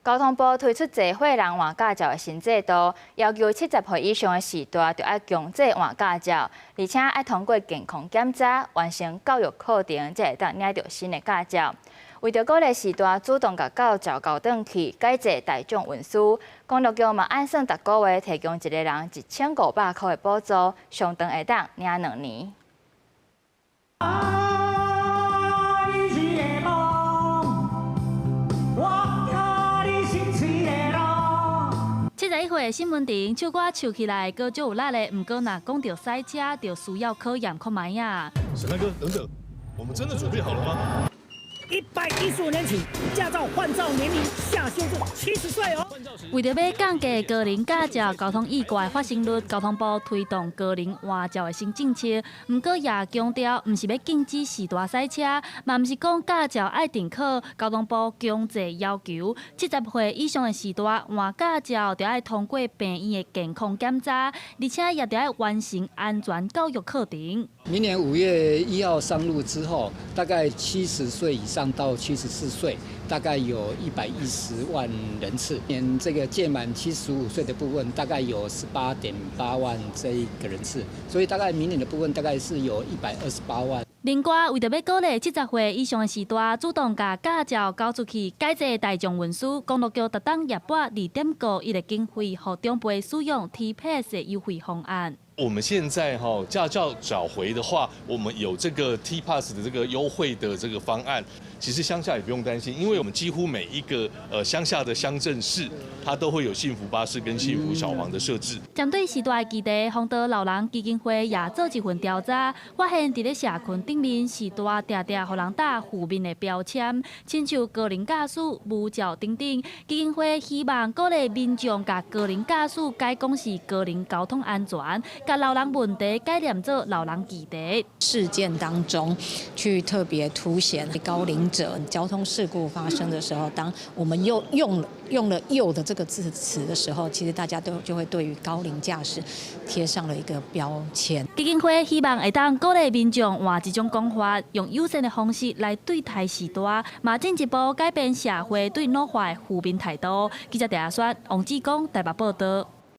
交通部推出一个人换驾照的新制度，要求70岁以上的时代就要强制换驾照，而且要通过健康检查、完成教育课程，才会当领到新的驾照。为着鼓励时代主动甲驾照交转去，改制大众运输，公路局嘛按算逐个月提供一个人1500块的补助，上长会当领2年。 71岁的新文婷唱歌唱起来歌就有力的，不过若讲到赛车，就需要考验看卖呀。沈大哥，等等，我们真的准备好了吗？115年起，驾照换照年龄下修至70岁哦。为着要降低高龄驾照交通意外发生率，交通部推动高龄换照的新政策。不过也强调，不是要禁止时大赛车，嘛不是讲驾照爱定考。交通部强制要求，70岁以上的时大换驾照就要通过病院的健康检查，而且也得要完成安全教育课程。明年5月1号上路之后，大概70岁以上到74岁，大概有110万人次。这个届满75岁的部分，大概有18.8万这一个人次，所以大概明年的部分大概是有128万。另外，为着要鼓励70岁以上的时大主动把驾照交出去，改制大众运输，公路局特当夜拨2.5亿的经费，予长辈使用 T-Pass 的优惠方案。我们现在驾照找回的话，我们有这个 T-Pass 的这个优惠的这个方案。其实乡下也不用担心，因为我们几乎每一个乡下的乡镇市，它都会有幸福巴士跟幸福小黄的设置。针对时代的议题，红道老人基金会也做一份调查，发现伫咧社群顶面时大常常互人打负面的标签，亲像高龄驾驶、无照等等。基金会希望鼓励民众甲高龄驾驶改讲是高龄交通安全。 把老人问题概念做老人议题事件当中，去特别凸显高龄者交通事故发生的时候，当我们用了“幼”的这个字词的时候，其实大家就会对于高龄驾驶贴上了一个标签。基金会希望会当鼓励民众换这种讲法，用友善的方式来对待时大，嘛进一步改变社会对老化的负面态度。记者陈亚轩、王志光台北报道。